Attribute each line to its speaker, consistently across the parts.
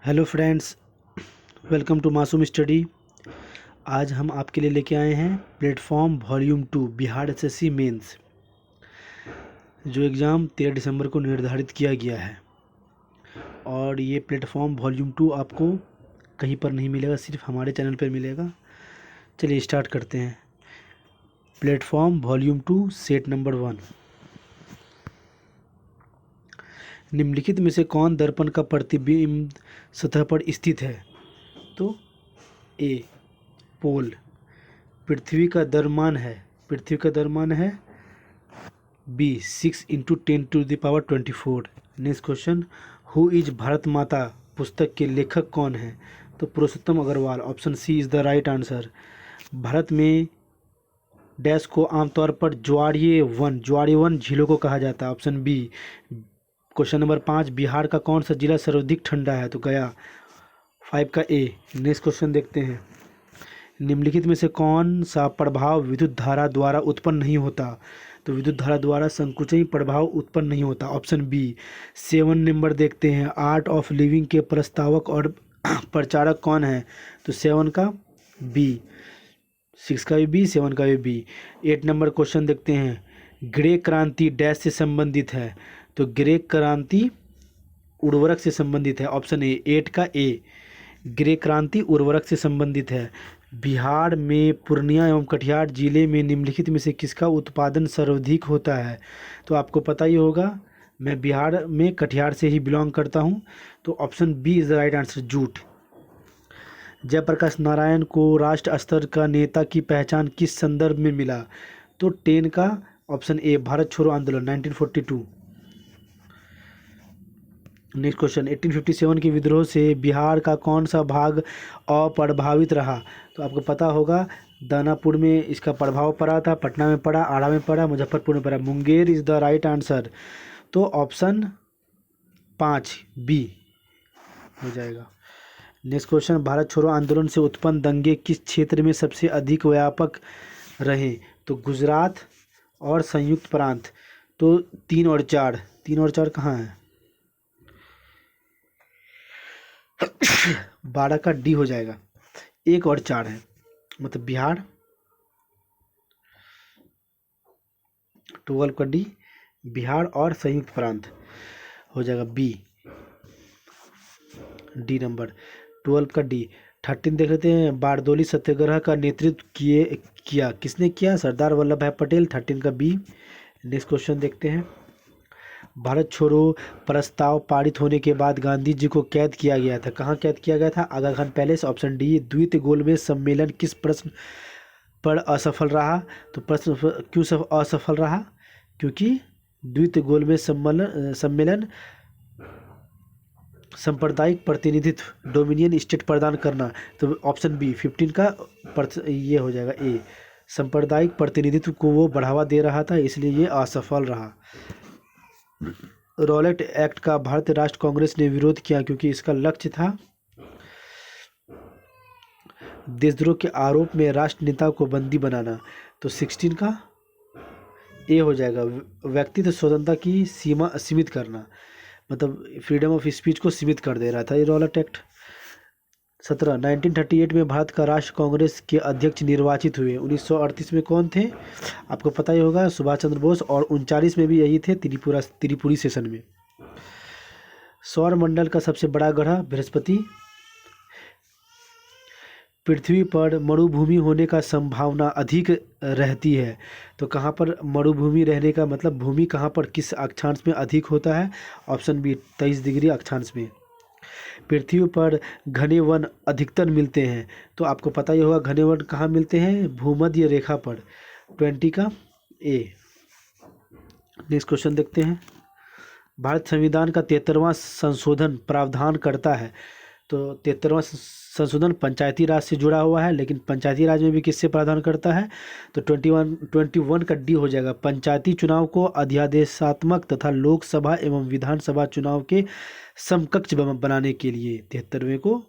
Speaker 1: Hello friends, welcome to Masoom study. आज हम आपके लिए लेके आए हैं platform volume 2 Bihar SSC mains, जो एग्ज़ाम 13 दिसंबर को निर्धारित किया गया है। और ये प्लेटफॉर्म वॉल्यूम 2 आपको कहीं पर नहीं मिलेगा, सिर्फ हमारे चैनल पर मिलेगा। चलिए स्टार्ट करते हैं। Platform volume 2 set number 1। निम्नलिखित में से कौन दर्पण का प्रतिबिंब सतह पर स्थित है? तो ए पोल। पृथ्वी का द्रव्यमान है B 6 × 10⁻²4। Next question, who is Bharat Mata पुस्तक के लेखक कौन है? तो Purushottam Agrawal. Option C is the right answer. Bharat में डैश को आमतौर पर ज्वारीय वन झीलों को कहा जाता है। Option B. Question number 5, Bihar का कौन सा जिला सर्वाधिक ठंडा है? तो गया। 5 का ए। नेक्स्ट क्वेश्चन देखते हैं। निम्नलिखित में से कौन सा प्रभाव विद्युत धारा द्वारा उत्पन्न नहीं होता? तो विद्युत धारा द्वारा संकुचन प्रभाव उत्पन्न नहीं होता। Option B. 7 नंबर देखते हैं। आर्ट ऑफ लिविंग के प्रस्तावक और प्रचारक कौन है? तो 7 का बी। 6 का भी बी, 7 का भी बी। 8 नंबर क्वेश्चन देखते हैं। ग्रे क्रांति डैश से संबंधित है? तो ग्रे क्रांति उर्वरक से संबंधित है। Option A. 8 का ए। ग्रे क्रांति उर्वरक से संबंधित है। बिहार में पूर्णिया एवं कटिहार जिले में निम्नलिखित में से किसका उत्पादन सर्वाधिक होता है? तो आपको पता ही होगा, मैं बिहार में कटिहार से ही बिलोंग करता हूं। तो option B is the right answer, jute. Jayaprakash Narayan को राष्ट्र स्तर का नेता की पहचान किस संदर्भ में मिला? तो 10 का ऑप्शन ए, भारत छोड़ो आंदोलन 1942। नेक्स्ट क्वेश्चन, 1857 के विद्रोह से बिहार का कौन सा भाग अप्रभावित रहा? तो आपको पता होगा, दानापुर में इसका प्रभाव पड़ा था, पटना में पड़ा, आरा में पड़ा, मुजफ्फरपुर में पड़ा। Munger is the right answer. तो ऑप्शन 5 बी हो जाएगा। नेक्स्ट क्वेश्चन, भारत छोड़ो आंदोलन से उत्पन्न दंगे किस क्षेत्र में सबसे अधिक व्यापक रहे? तो गुजरात और संयुक्त प्रांत। तो 3 और 4 कहाँ है? 12 का डी हो जाएगा। 1 और 4 है, मतलब बिहार। 12 का डी, बिहार और संयुक्त प्रांत हो जाएगा बी, डी नंबर। 12 का डी। 13 देख लेते हैं। बारदोली सत्याग्रह का नेतृत्व किया किसने किया? सरदार वल्लभ भाई पटेल। 13 का बी। नेक्स्ट क्वेश्चन देखते हैं। भारत छोड़ो प्रस्ताव पारित होने के बाद गांधी जी को कैद किया गया था। कहाँ कैद किया गया था? आगा खान पैलेस। Option D. द्वितीय गोलमेज सम्मेलन किस प्रश्न पर असफल रहा? तो प्रश्न क्यों असफल रहा? क्योंकि द्वितीय गोलमेज सम्मेलन सांप्रदायिक प्रतिनिधित्व डोमिनियन स्टेट प्रदान करना। तो ऑप्शन बी 15 का ये हो जाएगा ए। सांप्रदायिक प्रतिनिधित्व को वो बढ़ावा दे रहा था, इसलिए ये असफल रहा। रॉलेट एक्ट का भारतीय राष्ट्र कांग्रेस ने विरोध किया क्योंकि इसका लक्ष्य था देशद्रोह के आरोप में राष्ट्र नेता को बंदी बनाना। तो 16 का ए हो जाएगा। व्यक्तिगत स्वतंत्रता की सीमा सीमित करना, मतलब फ्रीडम ऑफ स्पीच को सीमित कर दे रहा था ये रॉलेट एक्ट। 1938 में भारत का राष्ट्र कांग्रेस के अध्यक्ष निर्वाचित हुए। 1938 में कौन थे? आपको पता ही होगा, सुभाष चंद्र बोस। और 39 में भी यही थे, त्रिपुरी सेशन में। सौर मंडल का सबसे बड़ा ग्रह बृहस्पति। पृथ्वी पर मरुभूमि होने का संभावना अधिक रहती है। तो कहाँ पर मरुभूमि रहने का मतलब, भूमि कहाँ पर किस अक्षांश में अधिक होता है? ऑप्शन बी 23 डिग्री अक्षांश में। पृथ्वी पर घने वन अधिकतर मिलते हैं। तो आपको पता ही होगा घने वन कहाँ मिलते हैं? भूमध्य रेखा पर। 20 का ए। नेक्स्ट क्वेश्चन देखते हैं। भारत संविधान का 73वां संशोधन प्रावधान करता है। तो 73वां संशोधन पंचायती राज से जुड़ा हुआ है, लेकिन पंचायती राज में भी किससे प्रावधान करता है? तो 21 का डी हो जाएगा। पंचायती चुनाव को अध्यादेशात्मक तथा लोकसभा एवं विधानसभा चुनाव के समकक्ष बनाने के लिए 73वें को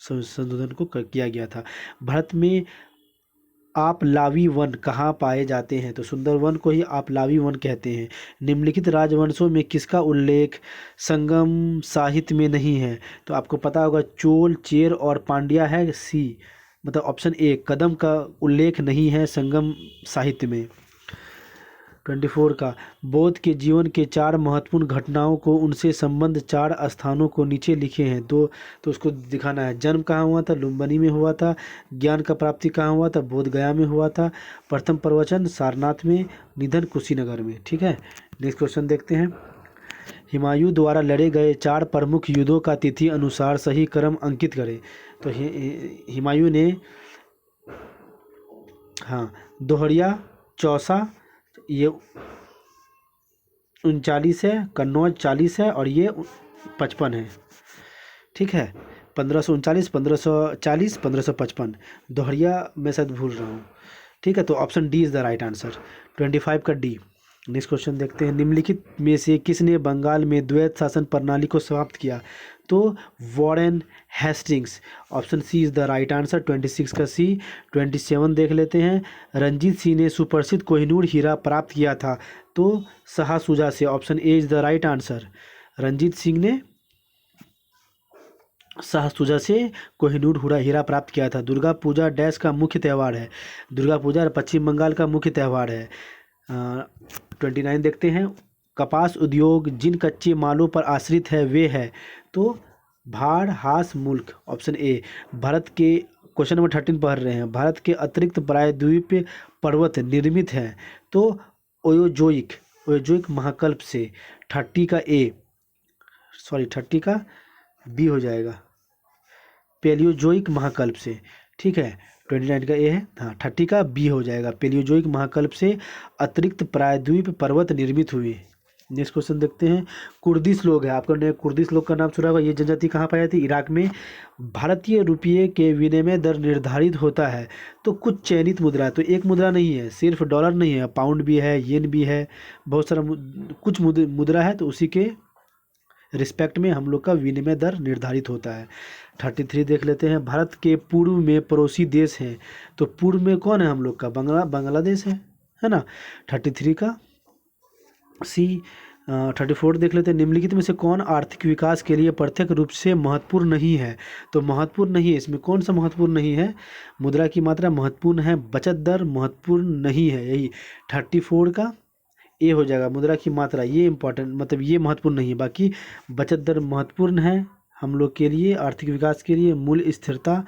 Speaker 1: संशोधन को किया गया था। भारत में आपलावी वन कहाँ पाए जाते हैं? तो सुंदरवन को ही आपलावी वन कहते हैं। निम्नलिखित राजवंशों में किसका उल्लेख संगम साहित्य में नहीं है? तो आपको पता होगा चोल, चेर और पांड्या है सी, मतलब ऑप्शन ए कदम का उल्लेख नहीं है संगम साहित्य में। 24 का बौद्ध के जीवन के 4 महत्वपूर्ण घटनाओं को उनसे संबंध 4 स्थानों को नीचे लिखे हैं। दो तो उसको दिखाना है। जन्म कहाँ हुआ था? लुम्बिनी में हुआ था। ज्ञान का प्राप्ति कहाँ हुआ था? बोध गया में हुआ था। प्रथम प्रवचन सारनाथ में। निधन कुशीनगर में। ठीक है, नेक्स्ट क्वेश्चन देखते हैं। हुमायूं द्वारा लड़े गए 4 प्रमुख युद्धों का तिथि अनुसार सही क्रम अंकित करें। तो हुमायूं ने, हाँ, दोहरिया, चौसा, ये 39 है, कन्नौज 40 है और ये 55 है। ठीक है, 1539, 1540, 1555। दोहरिया मैं शायद भूल रहा हूँ। ठीक है, तो option D is the right answer, 25 का डी। नेक्स्ट क्वेश्चन देखते हैं। निम्नलिखित में से किसने बंगाल में द्वैत शासन प्रणाली को समाप्त किया? तो Warren Hastings. Option C is the right answer, 26 का सी। 27 देख लेते हैं। रंजीत सिंह ने सुप्रसिद्ध कोहिनूर हीरा प्राप्त किया था, तो शाहसुजा से। Option A is the right answer. Ranjit Singh ने शाहसुजा से कोहिनूर हीरा प्राप्त किया था। दुर्गा पूजा डैश का मुख्य त्यौहार है? दुर्गा पूजा पश्चिम बंगाल का मुख्य त्यौहार है। 29 देखते हैं। कपास उद्योग जिन कच्चे मालों पर आश्रित है वे है? तो भाड़, हास, मुल्क। Option A. भारत के, क्वेश्चन नंबर 13 पढ़ रहे हैं। भारत के अतिरिक्त प्रायद्वीप पर्वत निर्मित हैं? तो ओयोजोइक महाकल्प से। 30 का ए, सॉरी 30 का बी हो जाएगा, पेलियोजोइक महाकल्प से। ठीक है, 29 का ए है, हाँ 30 का बी हो जाएगा, पेलियोजोइक महाकल्प से अतिरिक्त प्रायद्वीप पर्वत निर्मित हुए। नेक्स्ट क्वेश्चन देखते हैं। कुर्दिश लोग है, आपको कुर्दिश लोग का नाम सुना होगा। ये जनजाति कहाँ पाई जाती है? इराक में। भारतीय रुपये के विनिमय दर निर्धारित होता है? तो कुछ चयनित मुद्रा, तो एक मुद्रा नहीं है, सिर्फ डॉलर नहीं है, पाउंड भी है, येन भी है, बहुत सारा कुछ मुद्रा है, तो उसी के रिस्पेक्ट में हम लोग का विनिमय दर निर्धारित होता है। 33 देख लेते हैं। भारत के पूर्व में पड़ोसी देश हैं? तो पूर्व में कौन है हम लोग का? बांग्लादेश है ना। 33 का सी। 34 देख लेते हैं। निम्नलिखित में से कौन आर्थिक विकास के लिए प्रत्यक्ष रूप से महत्वपूर्ण नहीं है? तो महत्वपूर्ण नहीं है, इसमें कौन सा महत्वपूर्ण नहीं है? मुद्रा की मात्रा महत्वपूर्ण है, बचत दर महत्वपूर्ण नहीं है, यही 34 का ए हो जाएगा। मुद्रा की मात्रा ये इंपॉर्टेंट, मतलब ये महत्वपूर्ण नहीं है, बाकी बचत दर महत्वपूर्ण है हम लोग के लिए, आर्थिक विकास के लिए। मूल्य स्थिरता,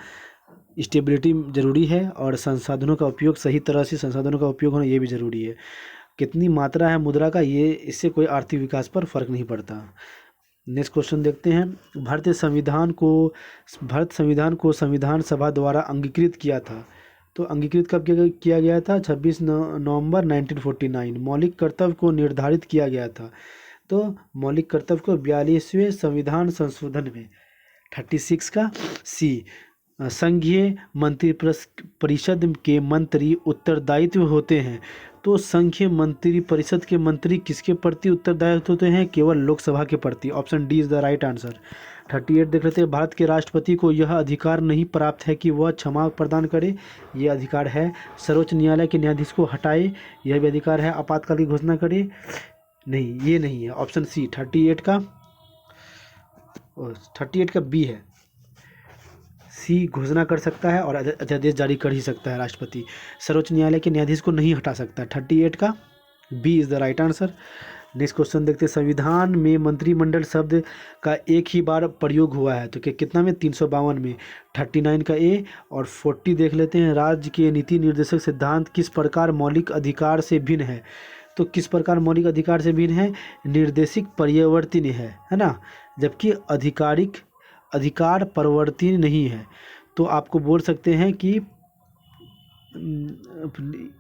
Speaker 1: स्टेबिलिटी जरूरी है, और संसाधनों का उपयोग, सही तरह से संसाधनों का उपयोग होना ये भी ज़रूरी है। कितनी मात्रा है मुद्रा का, ये इससे कोई आर्थिक विकास पर फर्क नहीं पड़ता। नेक्स्ट क्वेश्चन देखते हैं। भारत संविधान को संविधान सभा द्वारा अंगीकृत किया था? तो अंगीकृत कब किया गया था? 26 नवंबर 1949। मौलिक कर्तव्य को निर्धारित किया गया था? तो मौलिक कर्तव्य को 42वें संविधान संशोधन में। 36 का सी। संघीय मंत्री परिषद के मंत्री उत्तरदायित्व होते हैं? तो संघीय मंत्री परिषद के मंत्री किसके प्रति उत्तरदायित्व होते हैं? केवल लोकसभा के प्रति। Option D is the right answer. 38 देख लेते हैं। भारत के राष्ट्रपति को यह अधिकार नहीं प्राप्त है कि वह क्षमा प्रदान करे? ये अधिकार है। सर्वोच्च न्यायालय के न्यायाधीश को हटाए? यह भी अधिकार है। आपातकाल की घोषणा करे? नहीं, ये नहीं है। ऑप्शन सी 38 का बी है, सी घोषणा कर सकता है और अध्यादेश जारी कर ही सकता है राष्ट्रपति। सर्वोच्च न्यायालय के न्यायाधीश को नहीं हटा सकता। 38 का B is the right answer. Next question देखते हैं। संविधान में मंत्रिमंडल शब्द का एक ही बार प्रयोग हुआ है? तो कितना में? 352 में। 39 का ए और 40 देख लेते हैं। राज्य के नीति निर्देशक सिद्धांत किस प्रकार मौलिक अधिकार से भिन्न है? तो किस प्रकार मौलिक अधिकार से भिन्न है? निर्देशिक परिवर्तनीय है ना, जबकि अधिकार परिवर्तनीय नहीं है। तो आपको बोल सकते हैं कि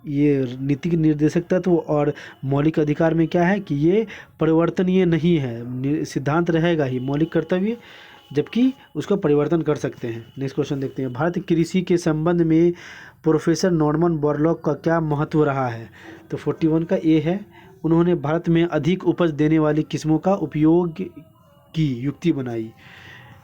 Speaker 1: ये नीति निर्देशक तत्व और मौलिक अधिकार में क्या है कि ये परिवर्तनीय नहीं है, सिद्धांत रहेगा ही, मौलिक कर्तव्य जबकि उसको परिवर्तन कर सकते हैं। नेक्स्ट क्वेश्चन देखते हैं। भारत कृषि के संबंध में प्रोफेसर नॉर्मन बोरलॉग का क्या महत्व रहा है? तो 41 का ए है। उन्होंने भारत में अधिक उपज देने वाली किस्मों का उपयोग की युक्ति बनाई।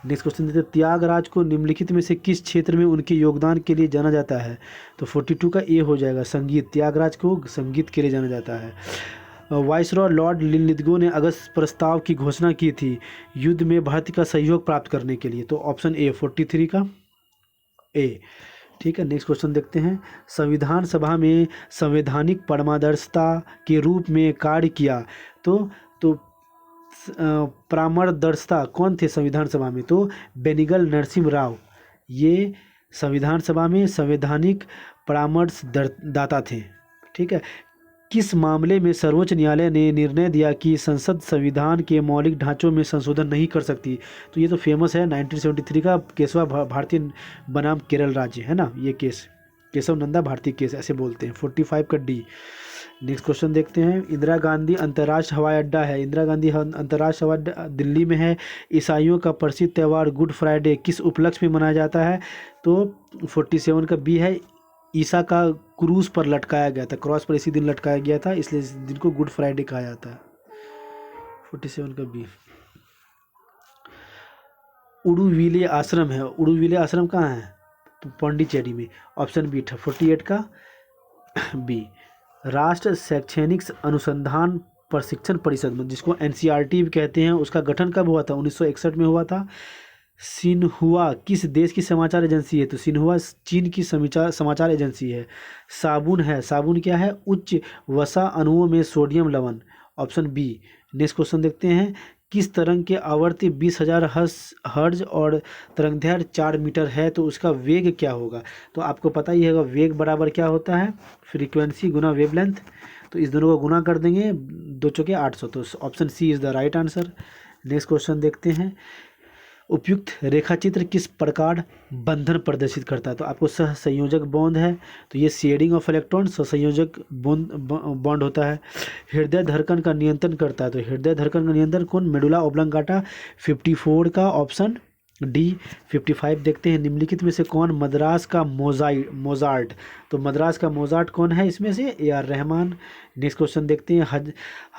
Speaker 1: नेक्स्ट क्वेश्चन देते हैं, त्यागराज को निम्नलिखित में से किस क्षेत्र में उनके योगदान के लिए जाना जाता है? तो 42 का ए हो जाएगा, संगीत। त्यागराज को संगीत के लिए जाना जाता है। वाइसरॉय लॉर्ड लिनलिथगो ने अगस्त प्रस्ताव की घोषणा की थी युद्ध में भारत का सहयोग प्राप्त करने के लिए। तो ऑप्शन ए 43 का ए। ठीक है, नेक्स्ट क्वेश्चन देखते हैं, संविधान सभा में संवैधानिक परामर्शदाता के रूप में कार्य किया। तो परामर्शदाता कौन थे संविधान सभा में? तो बेनिगल नरसिम्हा राव, ये संविधान सभा में संवैधानिक परामर्शदाता थे। ठीक है, किस मामले में सर्वोच्च न्यायालय ने निर्णय दिया कि संसद संविधान के मौलिक ढांचों में संशोधन नहीं कर सकती? तो ये तो फेमस है 1973 का केशवा भारती बनाम केरल राज्य, है ना, ये केस केशव नंदा भारती केस ऐसे बोलते हैं। 45 का डी। नेक्स्ट क्वेश्चन देखते हैं, इंदिरा गांधी अंतर्राष्ट्रीय हवाई अड्डा है, इंदिरा गांधी अंतर्राष्ट्रीय हवाई अड्डा दिल्ली में है। ईसाइयों का प्रसिद्ध त्यौहार गुड फ्राइडे किस उपलक्ष्य में मनाया जाता है? तो 47 का बी है, ईसा का क्रूस पर लटकाया गया था, क्रॉस पर इसी दिन लटकाया गया था, इसलिए इस दिन को गुड फ्राइडे कहा जाता है। 47 का बी। उडुविले आश्रम है, उडुविले आश्रम कहाँ है? तो पौंडीचेरी में। ऑप्शन बी था 48 का बी। राष्ट्र शैक्षणिक अनुसंधान प्रशिक्षण परिषद, जिसको एनसीईआरटी भी कहते हैं, उसका गठन कब हुआ था? 1961 में हुआ था। सिन्हुआ किस देश की समाचार एजेंसी है? तो सिन्हुआ चीन की समाचार एजेंसी है। साबुन है, साबुन क्या है? उच्च वसा अणुओं में सोडियम लवण। Option B. नेक्स्ट क्वेश्चन देखते हैं, किस तरंग के आवर्ती 20,000 हर्ज और तरंगदैर्घ्य 4 मीटर है, तो उसका वेग क्या होगा? तो आपको पता ही होगा, वेग बराबर क्या होता है? फ्रीक्वेंसी गुना वेवलेंथ। तो इस दोनों को गुना कर देंगे, 2 चौके 800। तो option C is the right answer. Next question देखते हैं, उपयुक्त रेखाचित्र किस प्रकार बंधन प्रदर्शित करता है? तो आपको सह संयोजक बॉन्ड है, तो ये शेयरिंग ऑफ इलेक्ट्रॉन सहसंयोजक बॉन्ड होता है। हृदय धड़कन का नियंत्रण करता है, तो हृदय धड़कन का नियंत्रण कौन? Medulla oblongata. 54 का ऑप्शन डी। 55 देखते हैं, निम्नलिखित में से कौन मद्रास का मोजार्ट? तो मद्रास का मोजार्ट कौन है इसमें से? A R Rahman. Next question देखते हैं,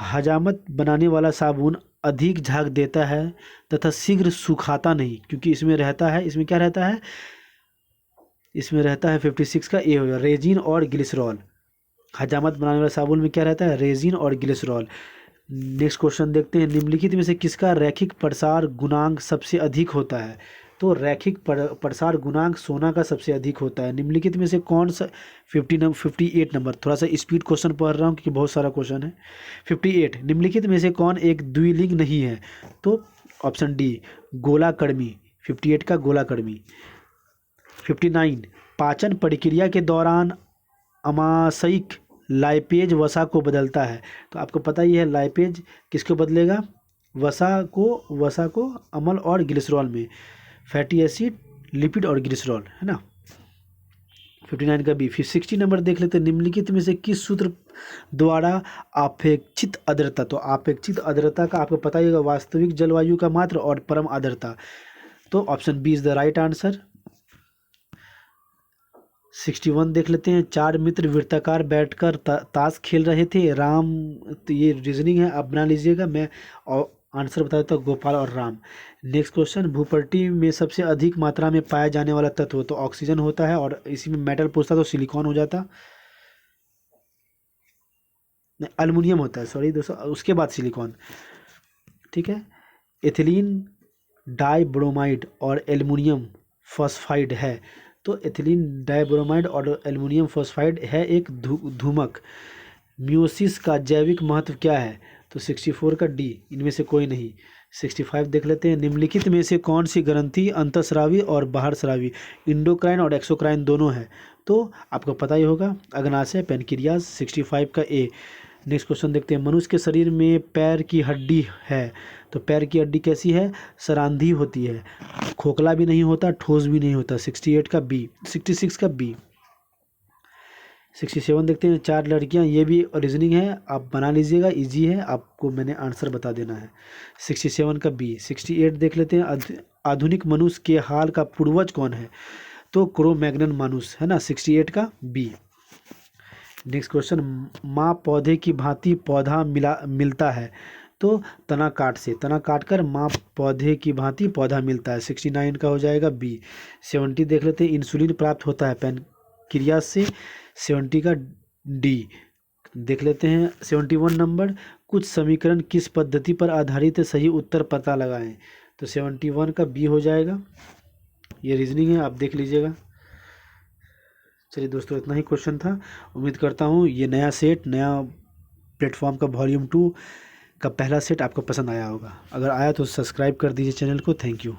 Speaker 1: हजामत बनाने वाला साबुन अधिक झाग देता है तथा शीघ्र सुखाता नहीं, क्योंकि इसमें रहता है, इसमें क्या रहता है? इसमें रहता है 56 का ए होगा, रेजिन और ग्लिसरॉल। हजामत बनाने वाले साबुन में क्या रहता है? रेजिन और ग्लिसरॉल। नेक्स्ट क्वेश्चन देखते हैं, निम्नलिखित में से किसका रैखिक प्रसार गुणांक सबसे अधिक होता है? तो रैखिक प्रसार गुणांक सोना का सबसे अधिक होता है। निम्नलिखित में से कौन सा 58 नंबर, थोड़ा सा स्पीड क्वेश्चन पढ़ रहा हूँ क्योंकि बहुत सारा क्वेश्चन है। 58, निम्नलिखित में से कौन एक द्विलिंग नहीं है? तो ऑप्शन डी गोलाकर्मी। 58 का गोलाकर्मी। 59, पाचन प्रक्रिया के दौरान अमाशयिक लाइपेज वसा को बदलता है। तो आपको पता ही है लाइपेज किसको बदलेगा? वसा को अम्ल और ग्लिसरॉल में, फैटी एसिड, लिपिड और ग्लिसरॉल, है ना। 59 का बी। फिर 60 नंबर देख लेते हैं, निम्नलिखित में से किस सूत्र द्वारा आपेक्षित आर्द्रता? तो आपेक्षित आर्द्रता का आपको पता ही होगा, वास्तविक जलवायु का मात्रा और परम आर्द्रता। तो option B is the right answer. 61 देख लेते हैं, 4 मित्र वृत्ताकार बैठकर ताश खेल रहे थे। राम, तो ये रीजनिंग है, आप बना लीजिएगा, मैं और आंसर बता देता हूँ, गोपाल और राम। नेक्स्ट क्वेश्चन, भूपट्टी में सबसे अधिक मात्रा में पाया जाने वाला तत्व? तो ऑक्सीजन होता है, और इसी में मेटल पूछता तो सिलिकॉन हो जाता, नहीं अल्युमिनियम होता है, सॉरी दोस्तों, उसके बाद सिलिकॉन। ठीक है, एथिलीन डाइब्रोमाइड और एल्युमिनियम फॉस्फाइड है। तो एथिलीन डाइब्रोमाइड और एल्युमिनियम फॉस्फाइड है एक धूमक। म्यूसिस का जैविक महत्व क्या है? तो 64 का डी, इनमें से कोई नहीं। 65 देख लेते हैं, निम्नलिखित में से कौन सी ग्रंथि अंतःस्रावी और बाहरस्रावी, इंडोक्राइन और एक्सोक्राइन दोनों है? तो आपको पता ही होगा, अग्नाशय, पेनक्रियाज। 65 का ए। नेक्स्ट क्वेश्चन देखते हैं, मनुष्य के शरीर में पैर की हड्डी है, तो पैर की हड्डी कैसी है? सरांधी होती है, खोखला भी नहीं होता, ठोस भी नहीं होता। 68 का बी। 66 का बी। 67 देखते हैं, 4 लड़कियां, ये भी रीजनिंग है, आप बना लीजिएगा, इजी है, आपको मैंने आंसर बता देना है। 67 का बी। 68 देख लेते हैं, आधुनिक मनुष्य के हाल का पूर्वज कौन है? तो क्रो-मैग्नन मानुस, है ना। 68 का बी। नेक्स्ट क्वेश्चन, माँ पौधे की भांति पौधा मिलता है, तो तना काट से, तना काट कर माँ पौधे की भांति पौधा मिलता है, 69 का हो जाएगा बी। 70 देख लेते हैं, इंसुलिन प्राप्त होता है पैनक्रियास से, 70 का डी। देख लेते हैं 71 नंबर, कुछ समीकरण किस पद्धति पर आधारित है, सही उत्तर पता लगाएं। तो 71 का बी हो जाएगा। ये रीजनिंग है, आप देख लीजिएगा। चलिए दोस्तों, इतना ही क्वेश्चन था। उम्मीद करता हूँ ये नया सेट, नया प्लेटफॉर्म का वॉल्यूम 2 का पहला सेट आपको पसंद आया होगा। अगर आया तो सब्सक्राइब कर दीजिए चैनल को। Thank you.